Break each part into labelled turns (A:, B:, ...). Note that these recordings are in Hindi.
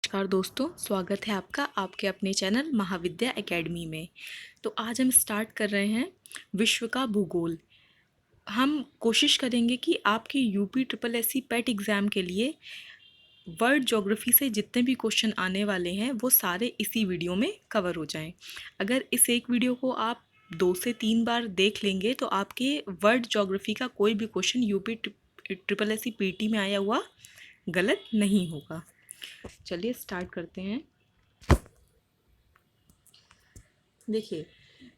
A: नमस्कार दोस्तों, स्वागत है आपका आपके अपने चैनल महाविद्या एकेडमी में। तो आज हम स्टार्ट कर रहे हैं विश्व का भूगोल। हम कोशिश करेंगे कि आपके यूपी ट्रिपल एससी पेट एग्ज़ाम के लिए वर्ल्ड ज्योग्राफी से जितने भी क्वेश्चन आने वाले हैं वो सारे इसी वीडियो में कवर हो जाएं। अगर इस एक वीडियो को आप 2 से 3 बार देख लेंगे तो आपके वर्ल्ड ज्योग्राफी का कोई भी question UP triple SC PT में आया हुआ गलत नहीं होगा। चलिए स्टार्ट करते हैं। देखिए,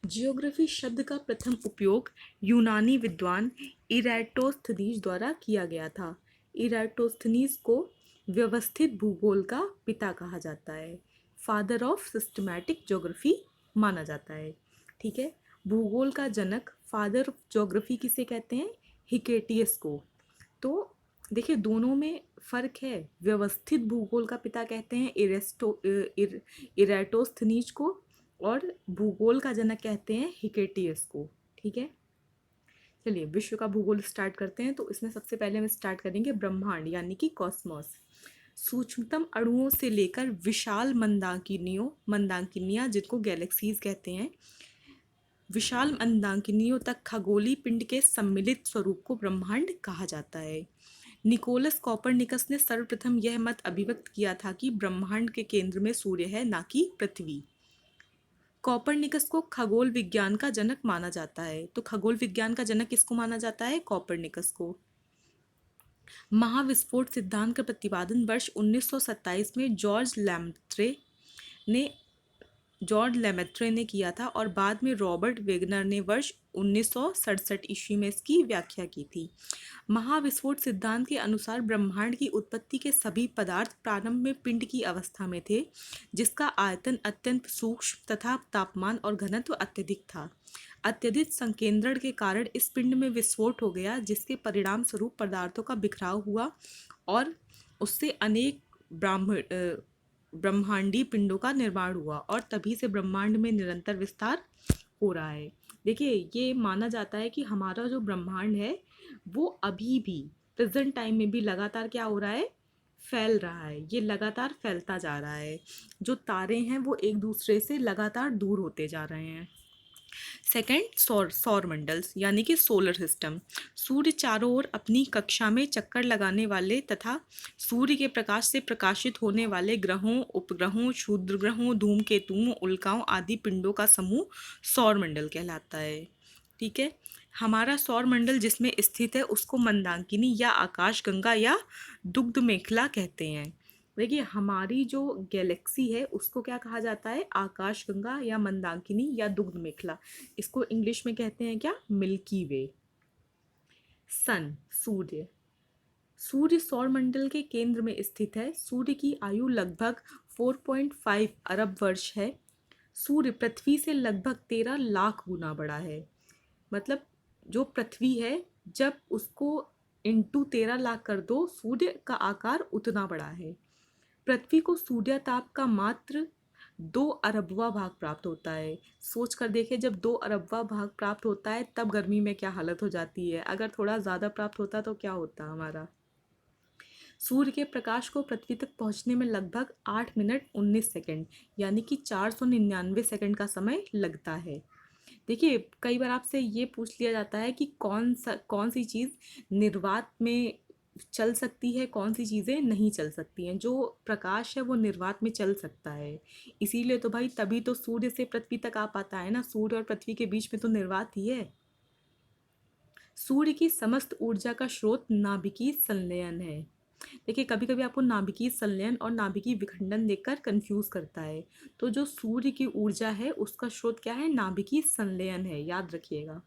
A: जियोग्राफी शब्द का प्रथम उपयोग यूनानी विद्वान इराटोस्थनीज द्वारा किया गया था। इराटोस्थनीज को व्यवस्थित भूगोल का पिता कहा जाता है, फादर ऑफ सिस्टमैटिक ज्योग्राफी माना जाता है। ठीक है, भूगोल का जनक, फादर ऑफ ज्योग्राफी किसे कहते हैं? हिकेटियस को। तो देखिए दोनों में फ़र्क है। व्यवस्थित भूगोल का पिता कहते हैं इराटोस्थनीज को, और भूगोल का जनक कहते हैं हिकेटियस को। ठीक है, चलिए विश्व का भूगोल स्टार्ट करते हैं। तो इसमें सबसे पहले हम स्टार्ट करेंगे ब्रह्मांड यानी कि कॉस्मोस। सूक्ष्मतम अणुओं से लेकर विशाल मंदाकिनियाँ जिनको गैलेक्सीज कहते हैं, विशाल मंदाकिनियों तक खगोलीय पिंड के सम्मिलित स्वरूप को ब्रह्मांड कहा जाता है। निकोलस कॉपरनिकस ने सर्वप्रथम यह मत अभिव्यक्त किया था कि ब्रह्मांड के केंद्र में सूर्य है, ना कि पृथ्वी। कॉपरनिकस को खगोल विज्ञान का जनक माना जाता है। तो खगोल विज्ञान का जनक किसको माना जाता है? कॉपरनिकस को। महाविस्फोट सिद्धांत का प्रतिपादन वर्ष 1927 में जॉर्ज लेमेत्रे ने किया था, और बाद में रॉबर्ट वेगनर ने वर्ष 1967 ईस्वी में इसकी व्याख्या की थी। महाविस्फोट सिद्धांत के अनुसार ब्रह्मांड की उत्पत्ति के सभी पदार्थ प्रारंभ में पिंड की अवस्था में थे, जिसका आयतन अत्यंत सूक्ष्म तथा तापमान और घनत्व अत्यधिक था। अत्यधिक संकेंद्रण के कारण इस पिंड में विस्फोट हो गया, जिसके परिणाम स्वरूप पदार्थों का बिखराव हुआ और उससे अनेक ब्रह्मांडीय पिंडों का निर्माण हुआ, और तभी से ब्रह्मांड में निरंतर विस्तार हो रहा है। देखिए, ये माना जाता है कि हमारा जो ब्रह्मांड है वो अभी भी प्रेजेंट टाइम में भी लगातार क्या हो रहा है? फैल रहा है। ये लगातार फैलता जा रहा है। जो तारे हैं वो एक दूसरे से लगातार दूर होते जा रहे हैं। सेकंड, सौर मंडल्स यानी कि सोलर सिस्टम। सूर्य चारों ओर अपनी कक्षा में चक्कर लगाने वाले तथा सूर्य के प्रकाश से प्रकाशित होने वाले ग्रहों, उपग्रहों, क्षुद्र ग्रहों, धूमकेतुओं, उल्काओं आदि पिंडों का समूह सौर मंडल कहलाता है। ठीक है, हमारा सौर मंडल जिसमें स्थित है उसको मंदाकिनी या आकाश गंगा या दुग्ध मेखला कहते हैं। देखिए, हमारी जो गैलेक्सी है उसको क्या कहा जाता है? आकाश गंगा या मंदाकिनी या दुग्ध मेखला। इसको इंग्लिश में कहते हैं क्या? मिल्की वे। सन, सूर्य। सूर्य सौर मंडल के केंद्र में स्थित है। सूर्य की आयु लगभग 4.5 अरब वर्ष है। सूर्य पृथ्वी से लगभग 13 लाख गुना बड़ा है। मतलब जो पृथ्वी है, जब उसको इंटू 13 लाख कर दो, सूर्य का आकार उतना बड़ा है। पृथ्वी को सूर्याताप का मात्र 2 अरबवा भाग प्राप्त होता है। सोच कर देखें, जब 2 अरबवा भाग प्राप्त होता है तब गर्मी में क्या हालत हो जाती है। अगर थोड़ा ज़्यादा प्राप्त होता तो क्या होता हमारा। सूर्य के प्रकाश को पृथ्वी तक पहुंचने में लगभग 8 मिनट 19 सेकंड यानी कि 499 सेकंड का समय लगता है। देखिए, कई बार आपसे ये पूछ लिया जाता है कि कौन सी चीज़ निर्वात में चल सकती है, कौन सी चीज़ें नहीं चल सकती हैं। जो प्रकाश है वो निर्वात में चल सकता है। इसीलिए तो भाई, तभी तो सूर्य से पृथ्वी तक आ पाता है ना। सूर्य और पृथ्वी के बीच में तो निर्वात ही है। सूर्य की समस्त ऊर्जा का स्रोत नाभिकीय संलयन है। देखिए, कभी कभी आपको नाभिकीय संलयन और नाभिकीय विखंडन देखकर कंफ्यूज करता है। तो जो सूर्य की ऊर्जा है उसका स्रोत क्या है? नाभिकीय संलयन है, याद रखिएगा।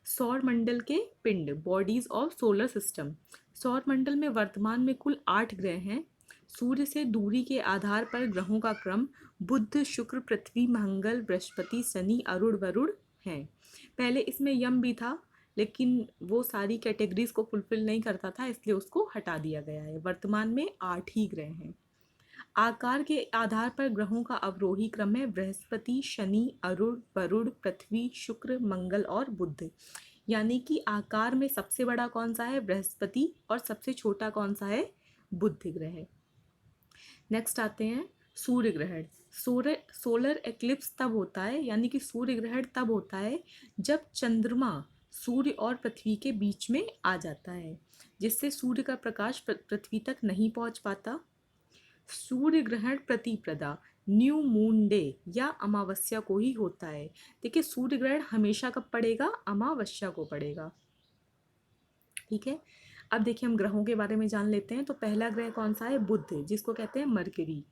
A: सौर मंडल के पिंड, बॉडीज ऑफ सोलर सिस्टम। सौर मंडल में वर्तमान में कुल 8 ग्रह हैं। सूर्य से दूरी के आधार पर ग्रहों का क्रम बुध, शुक्र, पृथ्वी, मंगल, बृहस्पति, शनि, अरुण, वरुण हैं। पहले इसमें यम भी था, लेकिन वो सारी कैटेगरीज को फुलफिल नहीं करता था, इसलिए उसको हटा दिया गया है। वर्तमान में 8 ही ग्रह हैं। आकार के आधार पर ग्रहों का अवरोही क्रम है बृहस्पति, शनि, अरुण, वरुण, पृथ्वी, शुक्र, मंगल और बुध। यानी कि आकार में सबसे बड़ा कौन सा है? बृहस्पति, और सबसे छोटा कौन सा है? बुध ग्रह। नेक्स्ट आते हैं सूर्य ग्रहण। सूर्य सोलर एक्लिप्स तब होता है, यानी कि सूर्य ग्रहण तब होता है जब चंद्रमा सूर्य और पृथ्वी के बीच में आ जाता है, जिससे सूर्य का प्रकाश पृथ्वी तक नहीं पहुंच पाता। सूर्य ग्रहण प्रतिपदा न्यू मून डे या अमावस्या को ही होता है। देखिए सूर्य ग्रहण हमेशा कब पड़ेगा, अमावस्या को पड़ेगा। ठीक है, अब देखिए हम ग्रहों के बारे में जान लेते हैं। तो पहला ग्रह कौन सा है, बुध, जिसको कहते हैं मरकरी।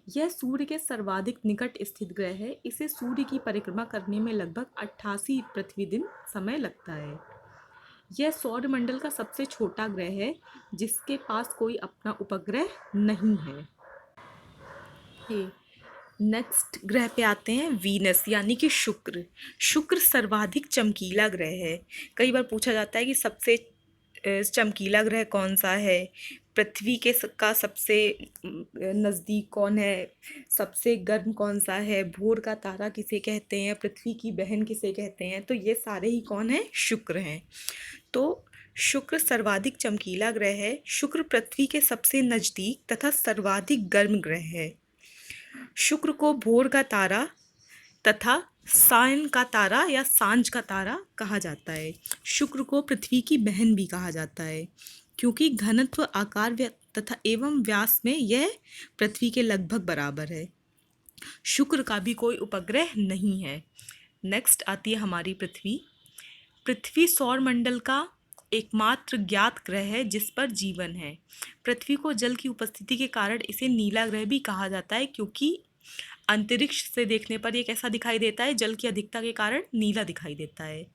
A: यह सूर्य के सर्वाधिक निकट स्थित ग्रह है। इसे सूर्य की परिक्रमा करने में लगभग 88 पृथ्वी दिन समय लगता है। यह सौरमंडल का सबसे छोटा ग्रह है जिसके पास कोई अपना उपग्रह नहीं है। नेक्स्ट ग्रह पे आते हैं वीनस, यानी कि शुक्र। शुक्र सर्वाधिक चमकीला ग्रह है। कई बार पूछा जाता है कि सबसे चमकीला ग्रह कौन सा है, पृथ्वी के का सबसे नज़दीक कौन है, सबसे गर्म कौन सा है, भोर का तारा किसे कहते हैं, पृथ्वी की बहन किसे कहते हैं। तो ये सारे ही कौन है, शुक्र हैं। तो शुक्र सर्वाधिक चमकीला ग्रह है। शुक्र पृथ्वी के सबसे नज़दीक तथा सर्वाधिक गर्म ग्रह है। शुक्र को भोर का तारा तथा सायन का तारा या सांझ का तारा कहा जाता है। शुक्र को पृथ्वी की बहन भी कहा जाता है, क्योंकि घनत्व, आकार तथा एवं व्यास में यह पृथ्वी के लगभग बराबर है। शुक्र का भी कोई उपग्रह नहीं है। नेक्स्ट आती है हमारी पृथ्वी। पृथ्वी सौरमंडल का एकमात्र ज्ञात ग्रह है जिस पर जीवन है। पृथ्वी को जल की उपस्थिति के कारण इसे नीला ग्रह भी कहा जाता है, क्योंकि अंतरिक्ष से देखने पर यह कैसा दिखाई देता है, जल की अधिकता के कारण नीला दिखाई देता है।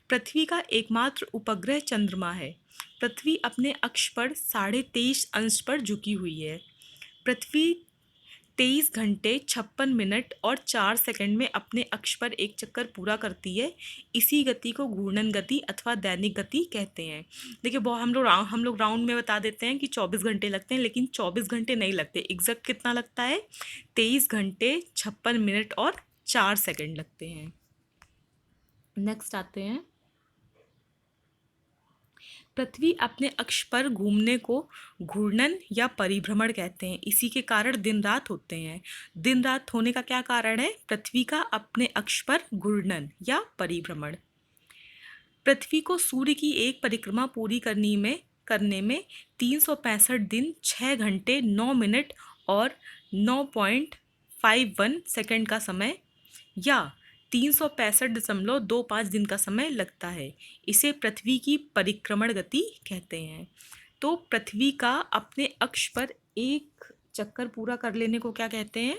A: पृथ्वी का एकमात्र उपग्रह चंद्रमा है। पृथ्वी अपने अक्ष पर 23.5 अंश पर झुकी हुई है। पृथ्वी 23 घंटे 56 मिनट और 4 सेकंड में अपने अक्ष पर एक चक्कर पूरा करती है। इसी गति को घूर्णन गति अथवा दैनिक गति कहते हैं। देखिए बहुत हम लोग राउंड में बता देते हैं कि 24 घंटे लगते हैं, लेकिन 24 घंटे नहीं लगते। एग्जैक्ट कितना लगता है, 23 घंटे 56 मिनट और 4 सेकंड लगते हैं। नेक्स्ट आते हैं, पृथ्वी अपने अक्ष पर घूमने को घूर्णन या परिभ्रमण कहते हैं। इसी के कारण दिन रात होते हैं। दिन रात होने का क्या कारण है, पृथ्वी का अपने अक्ष पर घूर्णन या परिभ्रमण। पृथ्वी को सूर्य की एक परिक्रमा पूरी करने में 365 दिन 6 घंटे 9 मिनट और 9.51 सेकंड का समय या 365.25 दिन का समय लगता है। इसे पृथ्वी की परिक्रमण गति कहते हैं। तो पृथ्वी का अपने अक्ष पर एक चक्कर पूरा कर लेने को क्या कहते हैं,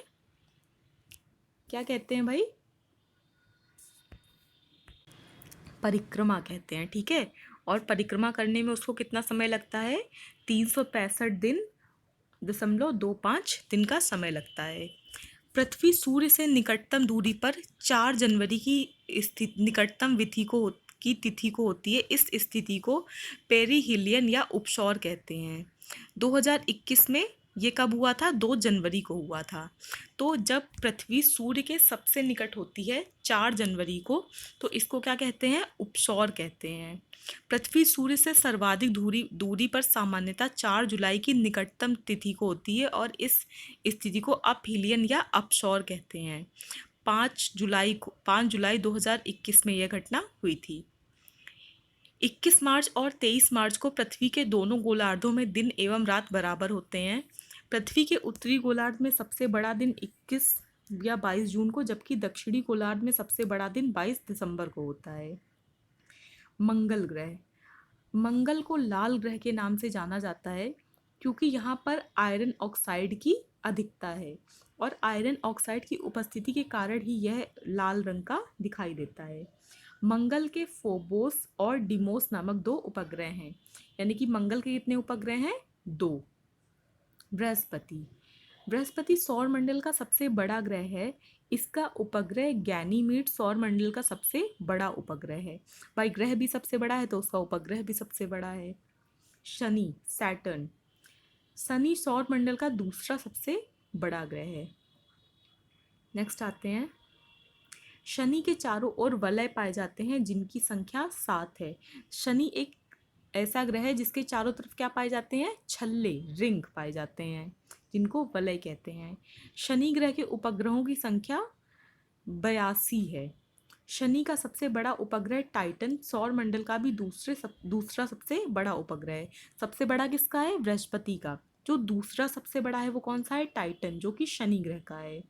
A: क्या कहते हैं भाई, परिक्रमा कहते हैं। ठीक है, और परिक्रमा करने में उसको कितना समय लगता है, 365.25 दिन का समय लगता है। पृथ्वी सूर्य से निकटतम दूरी पर 4 जनवरी की स्थिति निकटतम तिथि को होती है। इस स्थिति को पेरिहिलियन या उपसौर कहते हैं। 2021 में ये कब हुआ था, 2 जनवरी को हुआ था। तो जब पृथ्वी सूर्य के सबसे निकट होती है 4 जनवरी को, तो इसको क्या कहते हैं, उपसौर कहते हैं। पृथ्वी सूर्य से सर्वाधिक दूरी पर सामान्यतः 4 जुलाई की निकटतम तिथि को होती है और इस स्थिति को अपहीलियन या अपसौर कहते हैं। 5 जुलाई 2021 में यह घटना हुई थी। 21 मार्च और 23 मार्च को पृथ्वी के दोनों गोलार्धों में दिन एवं रात बराबर होते हैं। पृथ्वी के उत्तरी गोलार्ध में सबसे बड़ा दिन 21 या 22 जून को, जबकि दक्षिणी गोलार्ध में सबसे बड़ा दिन 22 दिसंबर को होता है। मंगल ग्रह। मंगल को लाल ग्रह के नाम से जाना जाता है क्योंकि यहाँ पर आयरन ऑक्साइड की अधिकता है और आयरन ऑक्साइड की उपस्थिति के कारण ही यह लाल रंग का दिखाई देता है। मंगल के फोबोस और डिमोस नामक 2 उपग्रह हैं, यानी कि मंगल के कितने उपग्रह हैं, 2। बृहस्पति सौरमंडल का सबसे बड़ा ग्रह है। इसका उपग्रह गैनीमीड सौरमंडल का सबसे बड़ा उपग्रह है। भाई ग्रह भी सबसे बड़ा है तो उसका उपग्रह भी सबसे बड़ा है। शनि सैटर्न, शनि सौरमंडल का दूसरा सबसे बड़ा ग्रह है। नेक्स्ट आते हैं, शनि के चारों ओर वलय पाए जाते हैं जिनकी संख्या 7 है। शनि एक ऐसा ग्रह है जिसके चारों तरफ क्या पाए जाते हैं, छल्ले, रिंग पाए जाते हैं। जिनको वलय कहते हैं। शनि ग्रह के उपग्रहों की संख्या 82 है। शनि का सबसे बड़ा उपग्रह टाइटन सौर मंडल का भी दूसरा सबसे बड़ा उपग्रह है। सबसे बड़ा किसका है? बृहस्पति का। जो दूसरा सबसे बड़ा है वो कौन सा है? टाइटन, जो कि शनि ग्रह का है।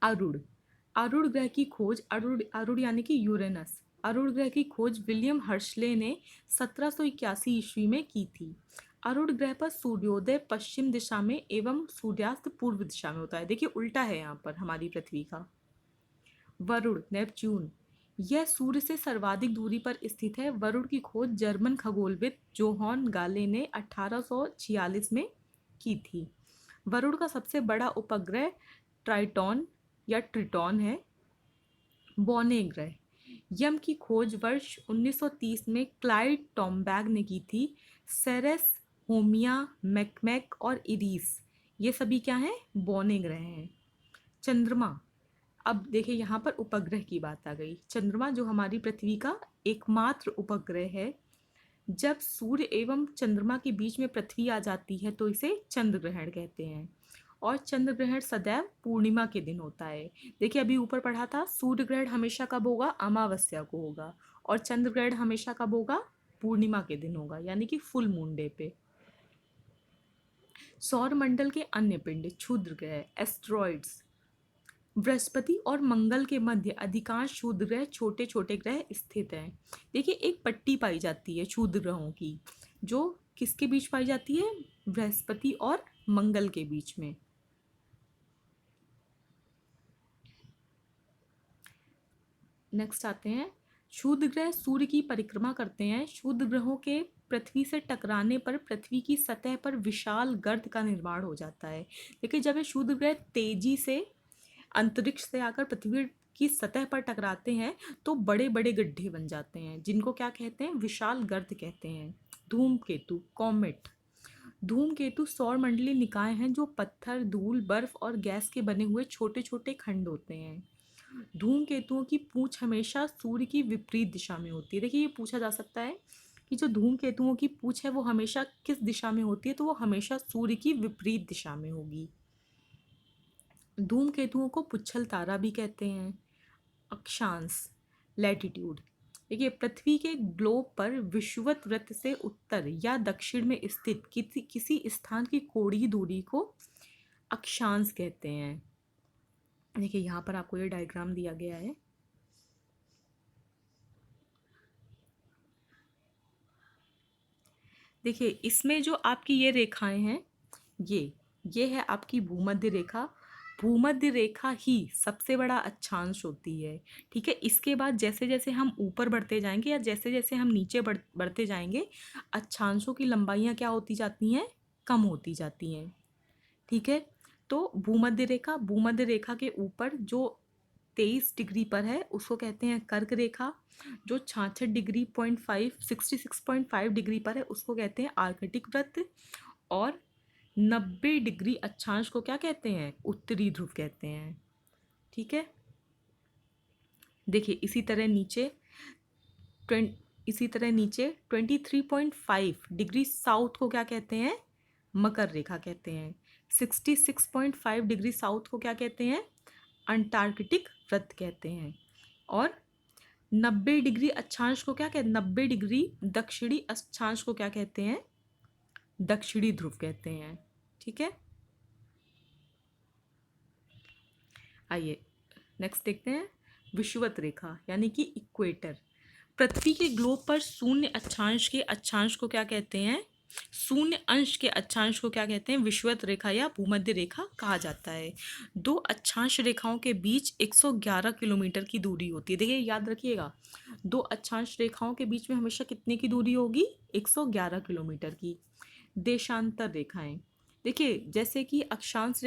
A: अरुण अरुण ग्रह की खोज अरुण यानी कि यूरेनस। अरुण ग्रह की खोज विलियम हर्शले ने 1781 ईस्वी में की थी। अरुण ग्रह पर सूर्योदय पश्चिम दिशा में एवं सूर्यास्त पूर्व दिशा में होता है। देखिए उल्टा है यहाँ पर हमारी पृथ्वी का। वरुण नेपच्यून, यह सूर्य से सर्वाधिक दूरी पर स्थित है। वरुण की खोज जर्मन खगोलविद जोहान गाले ने 1846 में की थी। वरुण का सबसे बड़ा उपग्रह ट्राइटॉन या ट्रिटॉन है। बौने ग्रह, यम की खोज वर्ष 1930 में क्लाइड टॉम्बैग ने की थी। सेरेस, होमिया, मैकमैक और इरीस, ये सभी क्या हैं? बौने ग्रह हैं। चंद्रमा, अब देखिए यहाँ पर उपग्रह की बात आ गई। चंद्रमा जो हमारी पृथ्वी का एकमात्र उपग्रह है। जब सूर्य एवं चंद्रमा के बीच में पृथ्वी आ जाती है तो इसे चंद्र ग्रहण कहते हैं। और चंद्र ग्रहण सदैव पूर्णिमा के दिन होता है। देखिए अभी ऊपर पढ़ा था, सूर्य ग्रहण हमेशा कब होगा? अमावस्या को होगा। और चंद्र ग्रहण हमेशा कब होगा? पूर्णिमा के दिन होगा, यानी कि फुल मून डे पे। सौर मंडल के अन्य पिंड, क्षुद्र ग्रह, एस्ट्रॉइड्स, बृहस्पति और मंगल के मध्य अधिकांश क्षुद्र ग्रह छोटे छोटे ग्रह स्थित हैं। देखिए एक पट्टी पाई जाती है क्षुद्र ग्रहों की, जो किसके बीच पाई जाती है? बृहस्पति और मंगल के बीच में। नेक्स्ट आते हैं, क्षुद्र ग्रह सूर्य की परिक्रमा करते हैं। क्षुद्र ग्रहों के पृथ्वी से टकराने पर पृथ्वी की सतह पर विशाल गर्त का निर्माण हो जाता है। देखिए जब ये क्षुद्र ग्रह तेजी से अंतरिक्ष से आकर पृथ्वी की सतह पर टकराते हैं तो बड़े बड़े गड्ढे बन जाते हैं, जिनको क्या कहते हैं? विशाल गर्त कहते हैं। धूमकेतु, कॉमेट। धूमकेतु सौर मंडलीय निकाय हैं जो पत्थर, धूल, बर्फ और गैस के बने हुए छोटे छोटे खंड होते हैं। धूमकेतुओं की पूंछ हमेशा सूर्य की विपरीत दिशा में होती है। देखिए ये पूछा जा सकता है कि जो धूमकेतुओं की पूंछ है वो हमेशा किस दिशा में होती है? तो वो हमेशा सूर्य की विपरीत दिशा में होगी। धूमकेतुओं को पुच्छल तारा भी कहते हैं। अक्षांश, लैटिट्यूड। देखिए पृथ्वी के ग्लोब पर विषुवत वृत्त से उत्तर या दक्षिण में स्थित किसी स्थान की कोणीय दूरी को अक्षांश कहते हैं। देखिए यहाँ पर आपको ये डायग्राम दिया गया है। देखिए इसमें जो आपकी ये रेखाएं हैं, ये है आपकी भूमध्य रेखा। भूमध्य रेखा ही सबसे बड़ा अक्षांश होती है। ठीक है, इसके बाद जैसे जैसे हम ऊपर बढ़ते जाएंगे या जैसे जैसे हम नीचे बढ़ते जाएंगे, अक्षांशों की लंबाइयाँ क्या होती जाती हैं? कम होती जाती हैं। ठीक है, तो भूमध्य रेखा के ऊपर जो 23 डिग्री पर है उसको कहते हैं कर्क रेखा। जो 66 डिग्री पर है उसको कहते हैं आर्कटिक वृत्त। और 90 डिग्री अक्षांश को क्या कहते हैं? उत्तरी ध्रुव कहते हैं। ठीक है, देखिए इसी तरह नीचे 23.5 डिग्री साउथ को क्या कहते हैं? मकर रेखा कहते हैं। 66.5 डिग्री साउथ को क्या कहते हैं? अंटार्कटिक वृत्त कहते हैं। और 90 डिग्री अक्षांश को क्या कहते हैं? 90 डिग्री दक्षिणी अक्षांश को क्या कहते हैं? दक्षिणी ध्रुव कहते हैं। ठीक है, आइए नेक्स्ट देखते हैं, विषुवत रेखा यानी कि इक्वेटर। पृथ्वी के ग्लोब पर शून्य अक्षांश के अक्षांश को क्या कहते हैं? शून्य अंश के अक्षांश को क्या कहते हैं? विषुवत रेखा या भूमध्य रेखा कहा जाता है। दो अक्षांश रेखाओं के बीच 111 किलोमीटर की दूरी होती है। देखिए याद रखिएगा, दो अक्षांश रेखाओं के बीच में हमेशा कितने की दूरी होगी? 111 किलोमीटर की। देशांतर रेखाएं, देखिए जैसे कि अक्षांश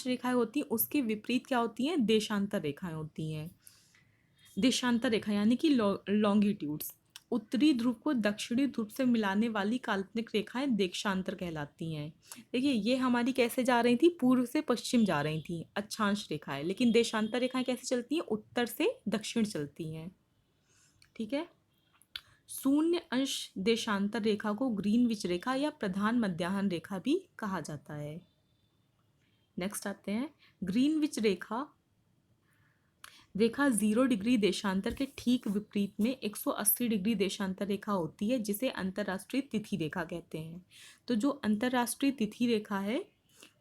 A: रेखाएं होती हैं, उसके विपरीत क्या होती हैं? देशांतर रेखाएं होती हैं। देशांतर रेखा यानी कि लॉन्गिट्यूड्स। उत्तरी ध्रुव को दक्षिणी ध्रुव से मिलाने वाली काल्पनिक रेखाएं देशांतर कहलाती हैं। देखिए ये हमारी कैसे जा रही थी? पूर्व से पश्चिम जा रही थी अक्षांश रेखाएं, लेकिन देशांतर रेखाएं कैसे चलती हैं? उत्तर से दक्षिण चलती हैं। ठीक है, शून्य अंश देशांतर रेखा को ग्रीनविच रेखा या प्रधान मध्याह्न रेखा भी कहा जाता है। नेक्स्ट आते हैं, ग्रीनविच रेखा रेखा 0 डिग्री देशांतर के ठीक विपरीत में 180 डिग्री देशांतर रेखा होती है, जिसे अंतर्राष्ट्रीय तिथि रेखा कहते हैं। तो जो अंतर्राष्ट्रीय तिथि रेखा है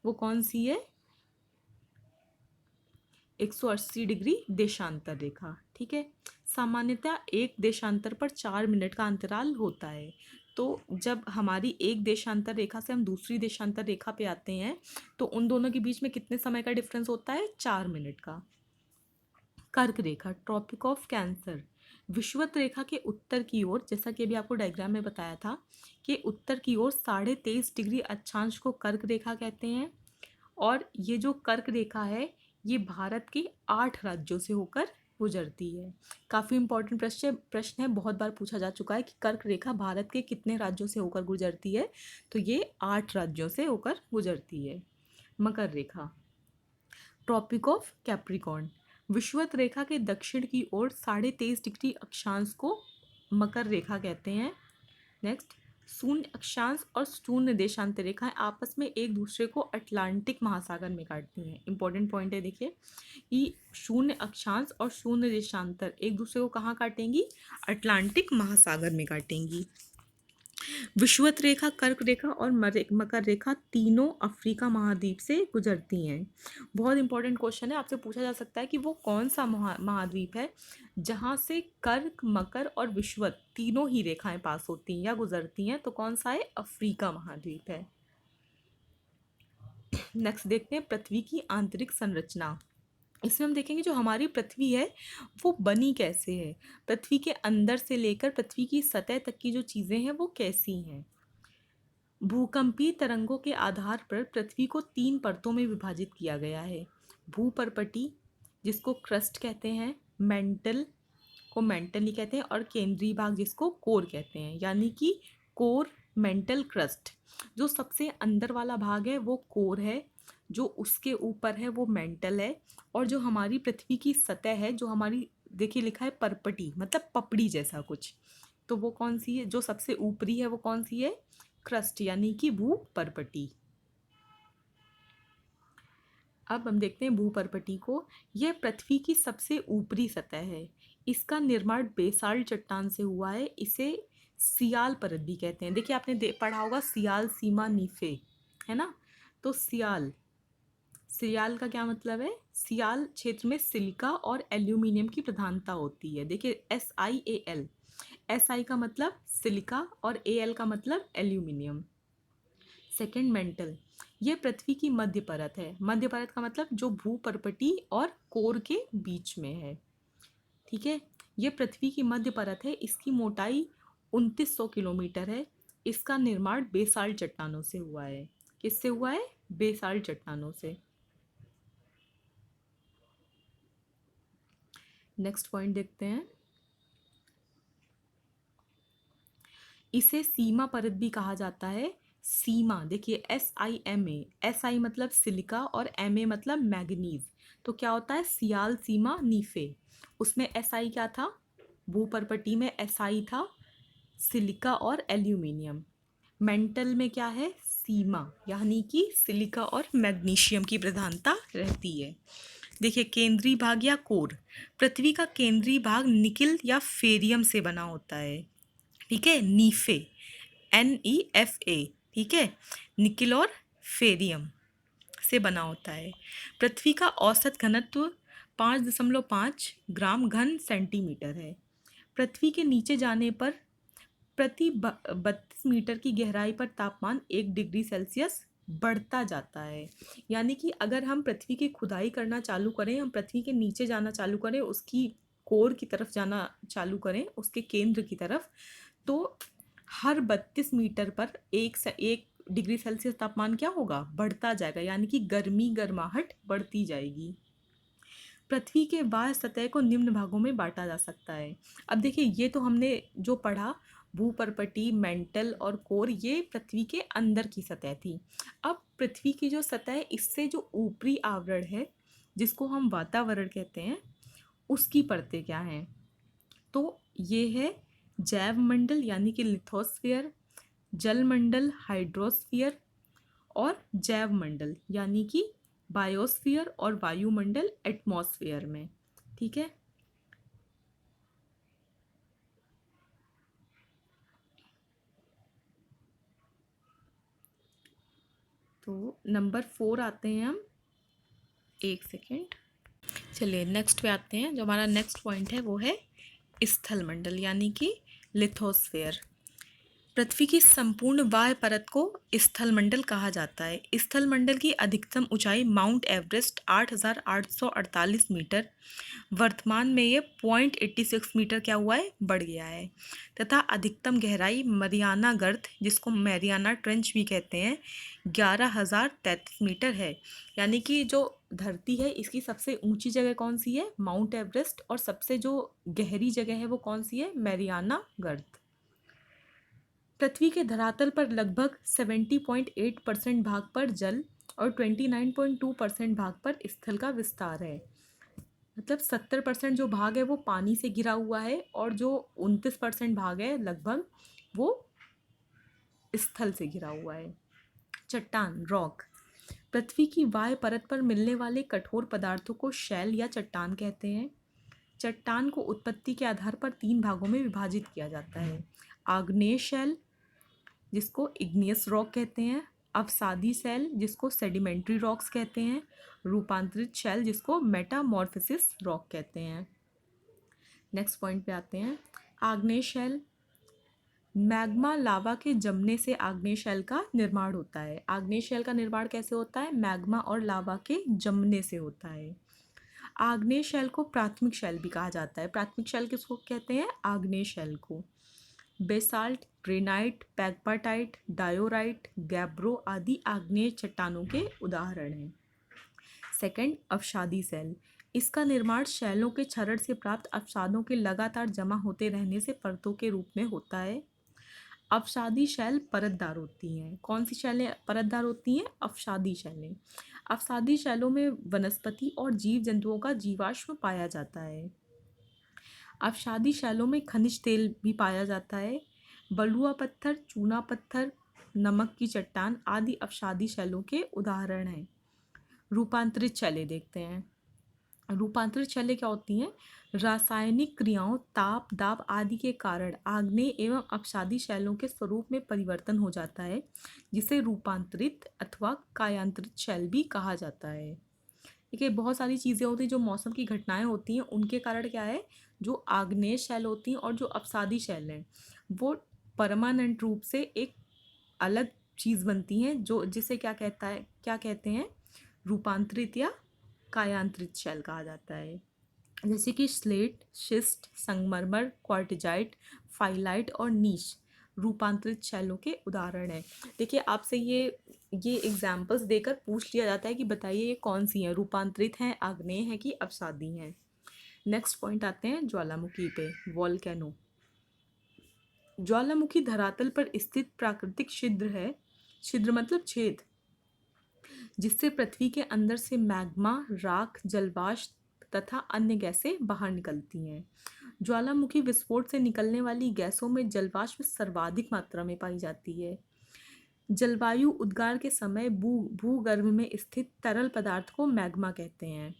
A: वो कौन सी है? 180 डिग्री देशांतर रेखा। ठीक है, सामान्यतः एक देशांतर पर 4 मिनट का अंतराल होता है। तो जब हमारी एक देशांतर रेखा से हम दूसरी देशांतर रेखा पे आते हैं तो उन दोनों के बीच में कितने समय का डिफरेंस होता है? 4 मिनट का। कर्क रेखा, ट्रॉपिक ऑफ कैंसर, विषुवत रेखा के उत्तर की ओर, जैसा कि अभी आपको डायग्राम में बताया था कि उत्तर की ओर 23.5 डिग्री अक्षांश को कर्क रेखा कहते हैं। और ये जो कर्क रेखा है ये भारत के 8 राज्यों से होकर गुजरती है। काफ़ी इंपॉर्टेंट प्रश्न है, बहुत बार पूछा जा चुका है कि कर्क रेखा भारत के कितने राज्यों से होकर गुजरती है, तो ये 8 राज्यों से होकर गुजरती है। मकर रेखा, ट्रॉपिक ऑफ कैप्रिकॉर्न, विषुवत रेखा के दक्षिण की ओर 23.5 डिग्री अक्षांश को मकर रेखा कहते हैं। नेक्स्ट, शून्य अक्षांश और शून्य देशांतर रेखाएं आपस में एक दूसरे को अटलांटिक महासागर में काटती हैं। इंपॉर्टेंट पॉइंट है, देखिए कि शून्य अक्षांश और शून्य देशांतर एक दूसरे को कहाँ काटेंगी? अटलांटिक महासागर में काटेंगी। विषुवत रेखा, कर्क रेखा और मकर रेखा तीनों अफ्रीका महाद्वीप से गुजरती हैं। बहुत इंपॉर्टेंट क्वेश्चन है, आपसे पूछा जा सकता है कि वो कौन सा महाद्वीप है जहाँ से कर्क, मकर और विषुवत तीनों ही रेखाएं पास होती हैं या गुजरती हैं, तो कौन सा है? अफ्रीका महाद्वीप है। नेक्स्ट देखते हैं पृथ्वी की आंतरिक संरचना। इसमें हम देखेंगे जो हमारी पृथ्वी है वो बनी कैसे है, पृथ्वी के अंदर से लेकर पृथ्वी की सतह तक की जो चीज़ें हैं वो कैसी हैं। भूकंपीय तरंगों के आधार पर पृथ्वी को 3 परतों में विभाजित किया गया है। भूपर्पटी, जिसको क्रस्ट कहते हैं, मेंटल को मेंटल ही कहते हैं, और केंद्रीय भाग जिसको कोर कहते हैं, यानी कि कोर, मेंटल, क्रस्ट। जो सबसे अंदर वाला भाग है वो कोर है, जो उसके ऊपर है वो मेंटल है, और जो हमारी पृथ्वी की सतह है, जो हमारी, देखिए लिखा है परपटी, मतलब पपड़ी जैसा कुछ, तो वो कौन सी है? जो सबसे ऊपरी है वो कौन सी है? क्रस्ट, यानी कि भूपर्पटी। अब हम देखते हैं भूपर्पटी को। यह पृथ्वी की सबसे ऊपरी सतह है। इसका निर्माण बेसाल्ट चट्टान से हुआ है। इसे सियाल परत भी कहते हैं। देखिए आपने पढ़ा होगा सियाल सीमा नीफे, है ना? तो सियाल, सियाल का क्या मतलब है? सियाल क्षेत्र में सिलिका और एल्यूमिनियम की प्रधानता होती है। देखिए SiAl, Si का मतलब सिलिका और Al का मतलब एल्यूमिनियम। सेकंड, मेंटल, यह पृथ्वी की मध्य परत है। मध्य परत का मतलब जो भूपर्पटी और कोर के बीच में है। ठीक है, यह पृथ्वी की मध्य परत है। इसकी मोटाई 2900 किलोमीटर है। इसका निर्माण बेसाल्ट चट्टानों से हुआ है। किससे हुआ है? बेसाल्ट चट्टानों से। नेक्स्ट पॉइंट देखते हैं, इसे सीमा परत भी कहा जाता है। सीमा, देखिए SIMA, SI मतलब सिलिका और Ma मतलब मैग्नीज, तो क्या होता है? सियाल सीमा नीफे। उसमें SI क्या था? भूपर्पटी में SI था सिलिका और एल्यूमिनियम। मेंटल में क्या है? सीमा, यानी कि सिलिका और मैग्नीशियम की प्रधानता रहती है। देखिए केंद्रीय भाग या कोर, पृथ्वी का केंद्रीय भाग निकिल या फेरियम से बना होता है। ठीक है, नीफे, NEFA, ठीक है, निकिल और फेरियम से बना होता है। पृथ्वी का औसत घनत्व 5.5 ग्राम घन सेंटीमीटर है। पृथ्वी के नीचे जाने पर प्रति 32 मीटर की गहराई पर तापमान 1 डिग्री सेल्सियस बढ़ता जाता है। यानी कि अगर हम पृथ्वी की खुदाई करना चालू करें, हम पृथ्वी के नीचे जाना चालू करें, उसकी कोर की तरफ जाना चालू करें, उसके केंद्र की तरफ, तो हर 32 मीटर पर 1 डिग्री सेल्सियस तापमान क्या होगा? बढ़ता जाएगा, यानी कि गर्माहट बढ़ती जाएगी। पृथ्वी के बाह्य सतह को निम्न भागों में बांटा जा सकता है। अब देखिए ये तो हमने जो पढ़ा, भूपर्पटी, मेंटल और कोर, ये पृथ्वी के अंदर की सतह थी। अब पृथ्वी की जो सतह है, इससे जो ऊपरी आवरण है जिसको हम वातावरण कहते हैं, उसकी परतें क्या हैं? तो ये है जैव मंडल यानी कि लिथोस्फीयर, जल मंडल हाइड्रोस्फीयर, और जैव मंडल यानी कि बायोस्फीयर, और वायुमंडल एटमॉस्फेयर में। ठीक है। तो नंबर 4 आते हैं हम। एक सेकेंड, चलिए नेक्स्ट पे आते हैं। जो हमारा नेक्स्ट पॉइंट है वो है स्थल मंडल यानी कि लिथोस्फेयर। पृथ्वी की संपूर्ण बाह्य परत को स्थल मंडल कहा जाता है। स्थल मंडल की अधिकतम ऊंचाई माउंट एवरेस्ट 8,848 मीटर, वर्तमान में ये 0.86 मीटर क्या हुआ है, बढ़ गया है, तथा अधिकतम गहराई मरियाना गर्त, जिसको मैरियाना ट्रेंच भी कहते हैं, 11,033 मीटर है। यानी कि जो धरती है इसकी सबसे ऊंची जगह कौन सी है, माउंट एवरेस्ट, और सबसे जो गहरी जगह है वो कौन सी है, मैरियाना गर्त। पृथ्वी के धरातल पर लगभग 70.8% भाग पर जल और 29.2% भाग पर स्थल का विस्तार है। मतलब 70% जो भाग है वो पानी से घिरा हुआ है, और जो 29% भाग है लगभग वो स्थल से घिरा हुआ है। चट्टान, रॉक। पृथ्वी की वाय परत पर मिलने वाले कठोर पदार्थों को शैल या चट्टान कहते हैं। चट्टान को उत्पत्ति के आधार पर 3 भागों में विभाजित किया जाता है। आग्नेय शैल, जिसको इग्नियस रॉक कहते हैं, अवसादी शैल, जिसको सेडिमेंट्री रॉक्स कहते हैं, रूपांतरित शैल, जिसको मेटामॉर्फोसिस रॉक कहते हैं। नेक्स्ट पॉइंट पे आते हैं। आग्नेय शैल, मैग्मा लावा के जमने से आग्नेय शैल का निर्माण होता है। आग्नेय शैल का निर्माण कैसे होता है, मैग्मा और लावा के जमने से होता है। आग्नेय शैल को प्राथमिक शैल भी कहा जाता है। प्राथमिक शैल किसको कहते हैं, आग्नेय शैल को। बेसाल्ट, ग्रेनाइट, पैगमाटाइट, डायोराइट, गैब्रो आदि आग्नेय चट्टानों के उदाहरण हैं। सेकंड, अवसादी शैल। इसका निर्माण शैलों के क्षरण से प्राप्त अवसादों के लगातार जमा होते रहने से परतों के रूप में होता है। अवसादी शैल परतदार होती हैं। कौन सी शैलें परतदार होती हैं, अवसादी शैलें। अवसादी शैलों में वनस्पति और जीव जंतुओं का जीवाश्म पाया जाता है। अवसादी शैलों में खनिज तेल भी पाया जाता है। बलुआ पत्थर, चूना पत्थर, नमक की चट्टान आदि अवसादी शैलों के उदाहरण हैं। रूपांतरित शैलें देखते हैं। रूपांतरित शैलें क्या होती हैं, रासायनिक क्रियाओं, ताप, दाब आदि के कारण आग्नेय एवं अवसादी शैलों के स्वरूप में परिवर्तन हो जाता है, जिसे रूपांतरित अथवा कायांतरित शैल भी कहा जाता है। ठीक है। बहुत सारी चीज़ें होती हैं, जो मौसम की घटनाएं होती हैं उनके कारण क्या है, जो आग्नेय शैल होती हैं और जो अवसादी शैल हैं वो परमानेंट रूप से एक अलग चीज़ बनती हैं, जो जिसे क्या कहते हैं, रूपांतरित या कायांतरित शैल कहा जाता है। जैसे कि स्लेट, शिस्ट, संगमरमर, क्वार्टिजाइट, फाइलाइट और नीश रूपांतरित शैलों के उदाहरण हैं। देखिए आपसे ये एग्जाम्पल्स देकर पूछ लिया जाता है कि बताइए ये कौन सी हैं, रूपांतरित हैं, आग्नेय हैं कि अवसादी हैं। नेक्स्ट पॉइंट आते हैं ज्वालामुखी पे, वॉल्केनो। ज्वालामुखी धरातल पर स्थित प्राकृतिक छिद्र है। छिद्र मतलब छेद, जिससे पृथ्वी के अंदर से मैग्मा, राख, जलवाष्प तथा अन्य गैसें बाहर निकलती हैं। ज्वालामुखी विस्फोट से निकलने वाली गैसों में जलवाष्प सर्वाधिक मात्रा में पाई जाती है। जलवायु उद्गार के समय भूगर्भ में स्थित तरल पदार्थ को मैग्मा कहते हैं।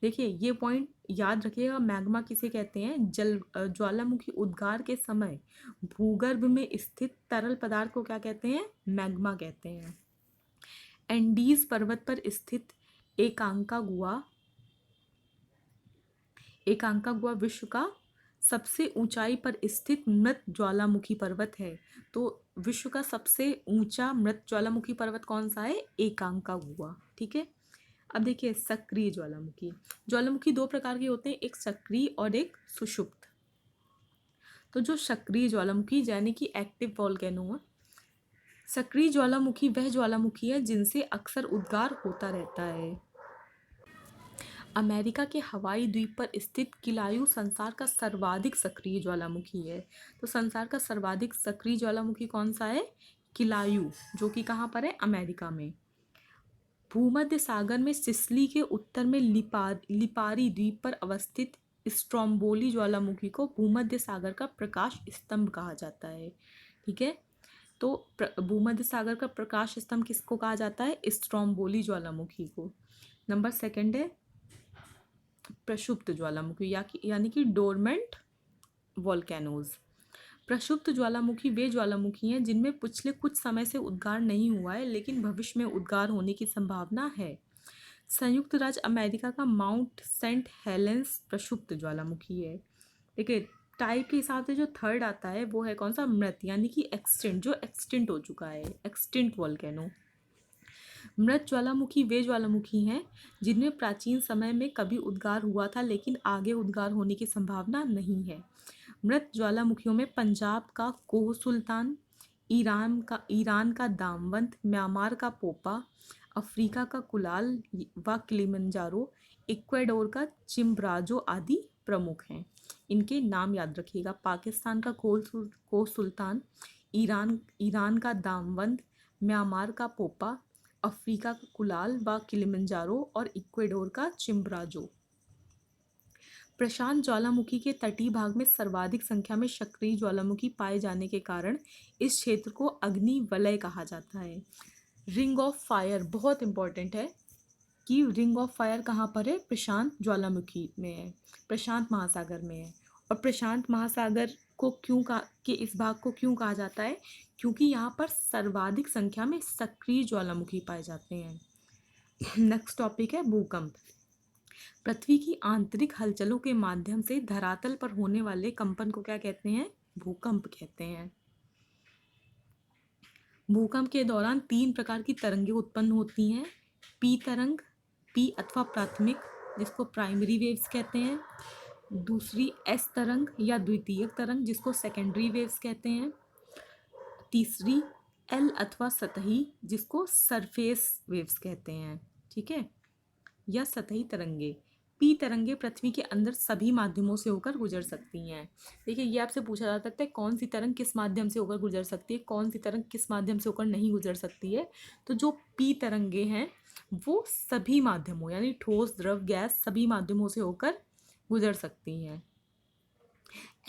A: देखिए ये पॉइंट याद रखिएगा, मैग्मा किसे कहते हैं, ज्वालामुखी उद्गार के समय भूगर्भ में स्थित तरल पदार्थ को क्या कहते हैं, मैग्मा कहते हैं। एंडीज पर्वत पर स्थित एकांकागुआ विश्व का सबसे ऊंचाई पर स्थित मृत ज्वालामुखी पर्वत है। तो विश्व का सबसे ऊंचा मृत ज्वालामुखी पर्वत कौन सा है, एकांकागुआ। ठीक है। अब देखिए सक्रिय ज्वालामुखी। ज्वालामुखी दो प्रकार के होते हैं, एक सक्रिय और एक सुषुप्त। तो जो सक्रिय ज्वालामुखी यानी कि एक्टिव वोल्केनो, सक्रिय ज्वालामुखी वह ज्वालामुखी है जिनसे अक्सर उद्गार होता रहता है। अमेरिका के हवाई द्वीप पर स्थित किलायू संसार का सर्वाधिक सक्रिय ज्वालामुखी है। तो संसार का सर्वाधिक सक्रिय ज्वालामुखी कौन सा है, किलायू, जो कि कहाँ पर है, अमेरिका में। भूमध्य सागर में सिसिली के उत्तर में लिपारी द्वीप पर अवस्थित स्ट्रोम्बोली ज्वालामुखी को भूमध्य सागर का प्रकाश स्तंभ कहा जाता है। ठीक है, तो भूमध्य सागर का प्रकाश स्तंभ किसको कहा जाता है? स्ट्रोम्बोली ज्वालामुखी को। नंबर सेकंड है प्रक्षुब्ध ज्वालामुखी यानी कि डोरमेंट वोल्केनोज। प्रक्षुब्ध ज्वालामुखी वे ज्वालामुखी हैं जिनमें पिछले कुछ समय से उद्गार नहीं हुआ है लेकिन भविष्य में उद्गार होने की संभावना है। संयुक्त राज्य अमेरिका का माउंट सेंट हेलेंस प्रक्षुब्ध ज्वालामुखी है। देखिए टाइप के हिसाब से जो थर्ड आता है वो है कौन सा? मृत यानी कि एक्सटिंट, जो एक्सटिंट हो चुका है, एक्सटिंट वोल्केनो। मृत ज्वालामुखी वे ज्वालामुखी हैं जिनमें प्राचीन समय में कभी उद्गार हुआ था लेकिन आगे उद्गार होने की संभावना नहीं है। मृत ज्वालामुखियों में पंजाब का कोह सुल्तान, ईरान का दामवंत, म्यांमार का पोपा, अफ्रीका का कुलाल व किलिमंजारो, इक्वाडोर का चिम्बराजो आदि प्रमुख हैं। इनके नाम याद रखिएगा। पाकिस्तान का कोह सुल्तान, ईरान का दामवंत, म्यांमार का पोपा, अफ्रीका का कुलाल व किलिमंजारो और इक्वाडोर का चिम्बराजो। प्रशांत ज्वालामुखी के तटीय भाग में सर्वाधिक संख्या में सक्रिय ज्वालामुखी पाए जाने के कारण इस क्षेत्र को अग्नि वलय कहा जाता है। रिंग ऑफ फायर बहुत इंपॉर्टेंट है कि रिंग ऑफ फायर कहाँ पर है? प्रशांत ज्वालामुखी में है, प्रशांत महासागर में है। और प्रशांत महासागर को के इस भाग को क्यों कहा जाता है? क्योंकि यहाँ पर सर्वाधिक संख्या में सक्रिय ज्वालामुखी पाए जाते हैं। नेक्स्ट टॉपिक है भूकंप। पृथ्वी की आंतरिक हलचलों के माध्यम से धरातल पर होने वाले कंपन को क्या कहते हैं? भूकंप कहते हैं। भूकंप के दौरान 3 प्रकार की तरंगें उत्पन्न होती हैं। पी तरंग, पी अथवा प्राथमिक जिसको प्राइमरी वेव्स कहते हैं। दूसरी एस तरंग या द्वितीयक तरंग जिसको सेकेंडरी वेव्स कहते हैं। तीसरी एल अथवा सतही जिसको सरफेस वेव्स कहते हैं। ठीक है, या सतही तरंगे। पी तरंगे पृथ्वी के अंदर सभी माध्यमों से होकर गुजर सकती हैं। देखिए ये आपसे पूछा जा सकता है कौन सी तरंग किस माध्यम से होकर गुजर सकती है, कौन सी तरंग किस माध्यम से होकर नहीं गुजर सकती है। तो जो पी तरंगे हैं वो सभी माध्यमों यानी ठोस, द्रव, गैस सभी माध्यमों से होकर गुजर सकती हैं।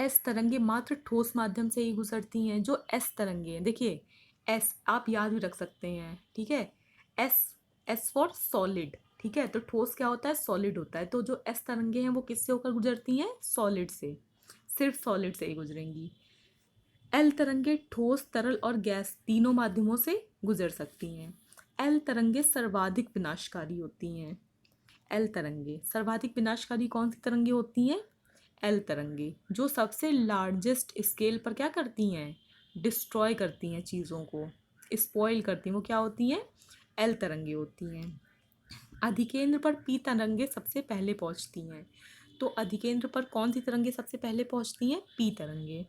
A: एस तरंगे मात्र ठोस माध्यम से ही गुजरती हैं। जो एस तरंगे हैं, देखिए एस आप याद भी रख सकते हैं। ठीक है, एस फॉर सॉलिड। ठीक है, तो ठोस क्या होता है? सॉलिड होता है। तो जो एस तरंगे हैं वो किससे होकर गुजरती हैं? सॉलिड से, सिर्फ सॉलिड से ही गुजरेंगी। एल तरंगे ठोस, तरल और गैस तीनों माध्यमों से गुजर सकती हैं। एल तरंगे सर्वाधिक विनाशकारी होती हैं। एल तरंगे सर्वाधिक विनाशकारी कौन सी तरंगे होती हैं? एल तरंगे, जो सबसे लार्जेस्ट स्केल पर क्या करती हैं? डिस्ट्रॉय करती हैं, चीज़ों को स्पॉइल करती हैं, वो क्या होती हैं? एल तरंगे होती हैं। अधिकेंद्र पर पी तरंगे सबसे पहले पहुंचती हैं। तो अधिकेंद्र पर कौन सी तरंगे सबसे पहले पहुंचती हैं? पी तरंगे।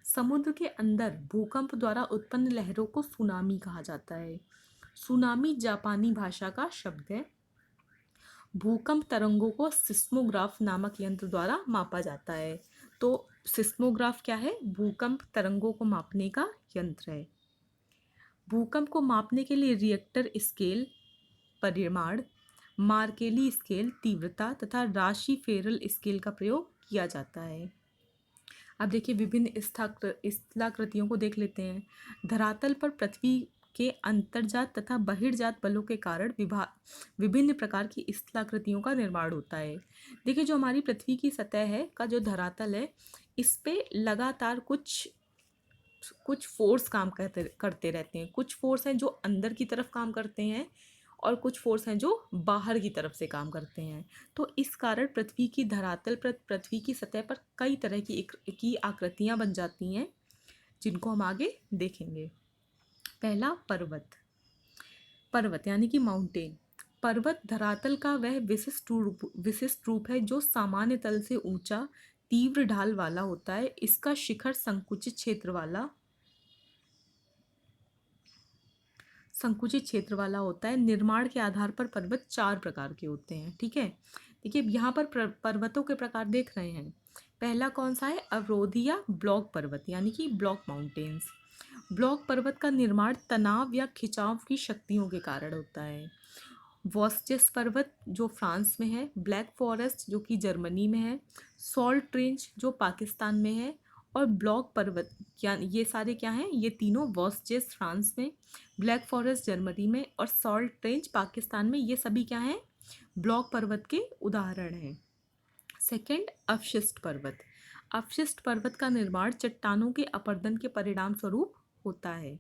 A: समुद्र के अंदर भूकंप द्वारा उत्पन्न लहरों को सुनामी कहा जाता है। सुनामी जापानी भाषा का शब्द है। भूकंप तरंगों को सिस्मोग्राफ नामक यंत्र द्वारा मापा जाता है। तो सिस्मोग्राफ क्या है? भूकंप तरंगों को मापने का यंत्र है। भूकंप को मापने के लिए रिएक्टर स्केल परिमाण, मार्केली स्केल तीव्रता तथा राशि फेरल स्केल का प्रयोग किया जाता है। अब देखिए विभिन्न स्थलाकृतियों को देख लेते हैं। धरातल पर पृथ्वी के अंतर्जात तथा बहिर्जात बलों के कारण विभिन्न प्रकार की स्थलाकृतियों का निर्माण होता है। देखिए जो हमारी पृथ्वी की सतह है का जो धरातल है इस पे लगातार कुछ फोर्स काम करते रहते हैं। कुछ फोर्स हैं जो अंदर की तरफ काम करते हैं और कुछ फोर्स हैं जो बाहर की तरफ से काम करते हैं। तो इस कारण पृथ्वी की धरातल पर, पृथ्वी की सतह पर कई तरह की आकृतियां बन जाती हैं जिनको हम आगे देखेंगे। पहला पर्वत यानी कि माउंटेन। पर्वत धरातल का वह विशिष्ट रूप है जो सामान्य तल से ऊंचा, तीव्र ढाल वाला होता है। इसका शिखर संकुचित क्षेत्र वाला होता है। निर्माण के आधार पर पर्वत 4 प्रकार के होते हैं। ठीक है, देखिए यहाँ पर पर्वतों के प्रकार देख रहे हैं। पहला कौन सा है? अवरोधी या ब्लॉक पर्वत यानी कि ब्लॉक माउंटेन्स। ब्लॉक पर्वत का निर्माण तनाव या खिंचाव की शक्तियों के कारण होता है। वॉस्टिस पर्वत जो फ्रांस में है, ब्लैक फॉरेस्ट जो कि जर्मनी में है, सॉल्ट रेंज जो पाकिस्तान में है, और ब्लॉक पर्वत, क्या ये सारे क्या हैं, ये तीनों वॉस्टिस फ्रांस में, ब्लैक फॉरेस्ट जर्मनी में और सॉल्ट रेंज पाकिस्तान में, ये सभी क्या हैं, ब्लॉक पर्वत के उदाहरण हैं। सेकंड, अवशिष्ट पर्वत। अवशिष्ट पर्वत का निर्माण चट्टानों के अपरदन के परिणाम स्वरूप होता है।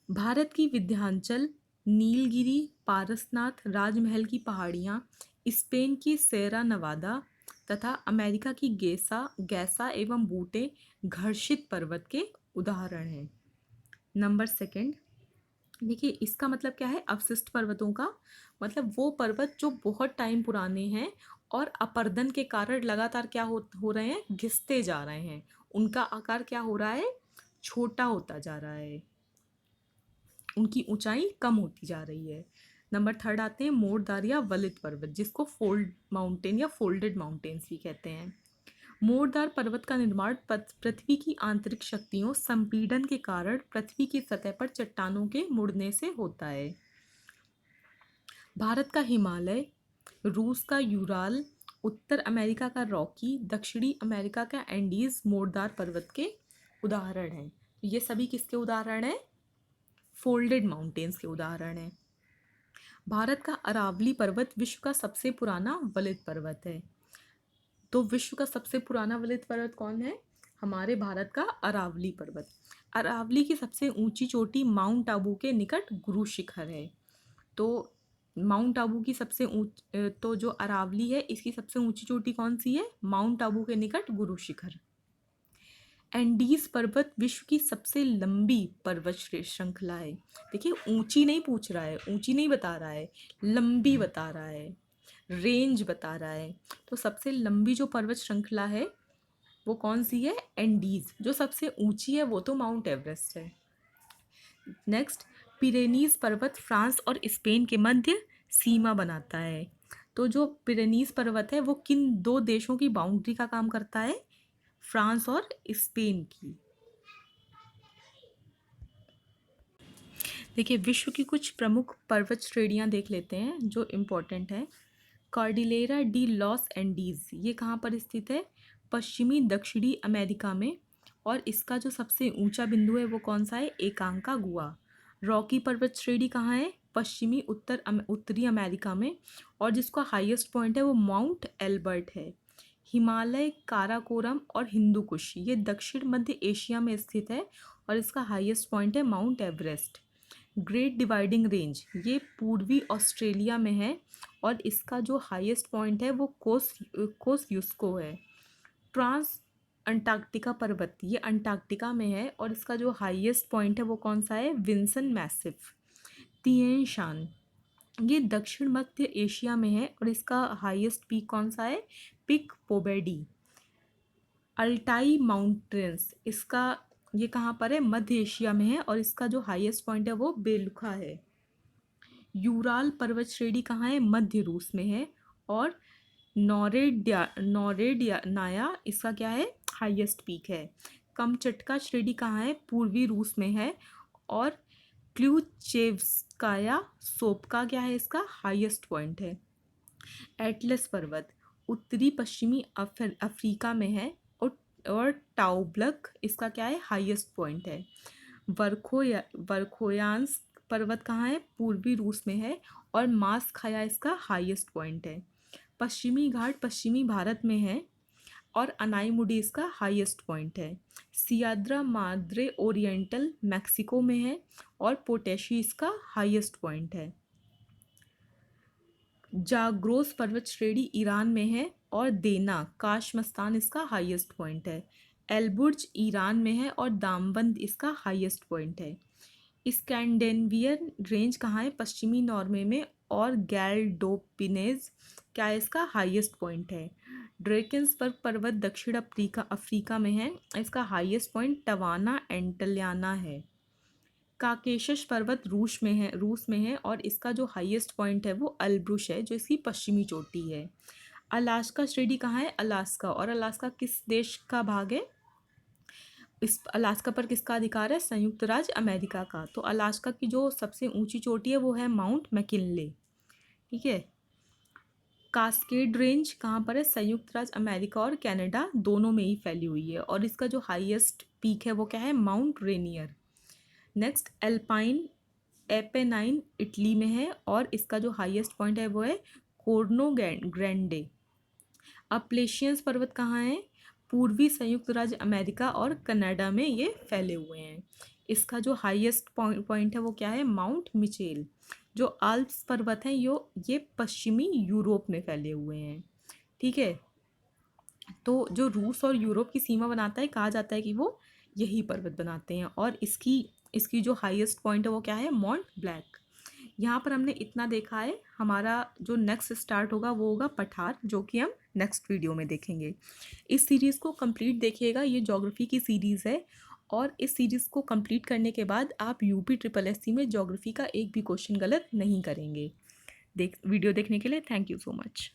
A: भारत की विंध्याचल, नीलगिरी, पारसनाथ, राजमहल की पहाड़ियाँ, स्पेन की सेरा नवादा तथा अमेरिका की गैसा एवं बूटे घर्षित पर्वत के उदाहरण हैं। नंबर सेकंड, देखिए इसका मतलब क्या है, अवशिष्ट पर्वतों का मतलब वो पर्वत जो बहुत टाइम पुराने हैं और अपरदन के कारण लगातार क्या हो रहे हैं, घिसते जा रहे हैं, उनका आकार क्या हो रहा है, छोटा होता जा रहा है, उनकी ऊंचाई कम होती जा रही है। नंबर थर्ड आते हैं मोरदार या वलित पर्वत, जिसको फोल्ड माउंटेन या फोल्डेड माउंटेन्स भी कहते हैं। मोरदार पर्वत का निर्माण पृथ्वी की आंतरिक शक्तियों संपीड़न के कारण पृथ्वी की सतह पर चट्टानों के मुड़ने से होता है। भारत का हिमालय, रूस का यूराल, उत्तर अमेरिका का रॉकी, दक्षिणी अमेरिका का एंडीज मोरदार पर्वत के उदाहरण हैं। ये सभी किसके उदाहरण हैं, फोल्डेड माउंटेन्स के उदाहरण हैं। भारत का अरावली पर्वत विश्व का सबसे पुराना वलित पर्वत है। तो विश्व का सबसे पुराना वलित पर्वत कौन है, हमारे भारत का अरावली पर्वत। अरावली की सबसे ऊंची चोटी माउंट आबू के निकट गुरु शिखर है। तो माउंट आबू की सबसे तो जो अरावली है इसकी सबसे ऊंची चोटी कौन सी है, माउंट आबू के निकट गुरु शिखर। एंडीज पर्वत विश्व की सबसे लंबी पर्वत श्रृंखला है। देखिए ऊंची नहीं पूछ रहा है, ऊंची नहीं बता रहा है, लंबी बता रहा है, रेंज बता रहा है। तो सबसे लंबी जो पर्वत श्रृंखला है वो कौन सी है, एंडीज। जो सबसे ऊंची है वो तो माउंट एवरेस्ट है। नेक्स्ट, पिरेनीज पर्वत फ्रांस और स्पेन के मध्य सीमा बनाता है। तो जो पिरेनीज पर्वत है वो किन दो देशों की बाउंड्री का काम करता है, फ्रांस और स्पेन की। देखिए विश्व की कुछ प्रमुख पर्वत श्रेणियां देख लेते हैं जो इम्पोर्टेंट है। कॉर्डिलेरा डी लॉस एंडीज, ये कहाँ पर स्थित है, पश्चिमी दक्षिणी अमेरिका में, और इसका जो सबसे ऊंचा बिंदु है वो कौन सा है, एकांकागुआ। रॉकी पर्वत श्रेणी कहाँ है, पश्चिमी उत्तरी अमेरिका में, और जिसका हाईएस्ट पॉइंट है वो माउंट एल्बर्ट है। हिमालय, काराकोरम और हिंदू कुश, ये दक्षिण मध्य एशिया में स्थित है और इसका हाईएस्ट पॉइंट है mount Everest. Great dividing range, ये पूर्वी ऑस्ट्रेलिया में है और इसका जो हाईएस्ट पॉइंट है वो कोस यूस्को है। ट्रांस अंटार्कटिका पर्वत, ये अंटार्कटिका में है और इसका जो हाईएस्ट पॉइंट है वो कौन सा है, विंसन मैसिव। तिएन शान, ये दक्षिण मध्य एशिया में है और इसका हाईएस्ट पीक कौन सा है, पिक पोबेडी। अल्टाई माउंटेन्स, इसका ये कहाँ पर है, मध्य एशिया में है और इसका जो हाईएस्ट पॉइंट है वो बेलुखा है। यूराल पर्वत श्रेणी कहाँ है, मध्य रूस में है, और नॉरेडियानाया इसका क्या है, हाईएस्ट पीक है। कमचटका श्रेणी कहाँ है, पूर्वी रूस में है, और क्ल्यूचेव्स्काया सोपका क्या है, इसका हाईएस्ट पॉइंट है। एटलस पर्वत उत्तरी पश्चिमी अफ्रीका में है, और टाउब्लक इसका क्या है, हाईएस्ट पॉइंट है। वर्खोयांस्क पर्वत कहाँ है, पूर्वी रूस में है, और मास्खाया इसका हाईएस्ट पॉइंट है। पश्चिमी घाट पश्चिमी भारत में है और अनाईमुडी इसका हाईएस्ट पॉइंट है। सियाद्रा माद्रे ओरिएंटल मैक्सिको में है और पोटेशी इसका हाईएस्ट पॉइंट है। जाग्रोस पर्वत श्रेणी ईरान में है और देना काशमस्तान इसका हाईएस्ट पॉइंट है। एलबुर्ज ईरान में है और दामबंद इसका हाईएस्ट पॉइंट है। स्कैंडेनेवियन रेंज कहाँ है, पश्चिमी नॉर्वे में, और गैल्डोपिनेज क्या है, इसका हाईएस्ट पॉइंट है। ड्रेकेंसबर्ग पर्वत दक्षिण अफ्रीका में है, इसका हाईएस्ट पॉइंट टवाना एंटलियाना है। काकेशस पर्वत रूस में है और इसका जो हाईएस्ट पॉइंट है वो अल्ब्रुश है जो इसकी पश्चिमी चोटी है। अलास्का श्रेणी कहाँ है, अलास्का, और अलास्का किस देश का भाग है, इस अलास्का पर किसका अधिकार है, संयुक्त राज्य अमेरिका का। तो अलास्का की जो सबसे ऊंची चोटी है वो है माउंट मैकिनले। ठीक है। कास्केड रेंज कहाँ पर है? संयुक्त राज्य अमेरिका और कनाडा दोनों में ही फैली हुई है, और इसका जो हाईएस्ट पीक है वो क्या है? Mount Rainier. Next alpine Apennine Italy में है, और इसका जो हाईएस्ट पॉइंट है वो है कोर्नो ग्रैंडे। अपलेशियंस पर्वत कहाँ है? पूर्वी संयुक्त राज्य अमेरिका और कनाडा में ये फैले हुए हैं। इसका जो हाईएस्ट पॉइंट है वो क्या है? Mount Mitchell. जो आल्प्स पर्वत हैं ये पश्चिमी यूरोप में फैले हुए हैं। ठीक है। तो जो रूस और यूरोप की सीमा बनाता है, कहा जाता है कि वो यही पर्वत बनाते हैं, और इसकी इसकी जो हाईएस्ट पॉइंट है वो क्या है? मॉन्ट ब्लैक। यहाँ पर हमने इतना देखा है। हमारा जो नेक्स्ट स्टार्ट होगा वो होगा पठार, जो कि हम नेक्स्ट वीडियो में देखेंगे। इस सीरीज़ को कंप्लीट देखिएगा, ये ज्योग्राफी की सीरीज़ है, और इस सीरीज़ को कंप्लीट करने के बाद आप यूपी ट्रिपल एससी में ज्योग्राफी का एक भी क्वेश्चन गलत नहीं करेंगे। वीडियो देखने के लिए थैंक यू सो मच।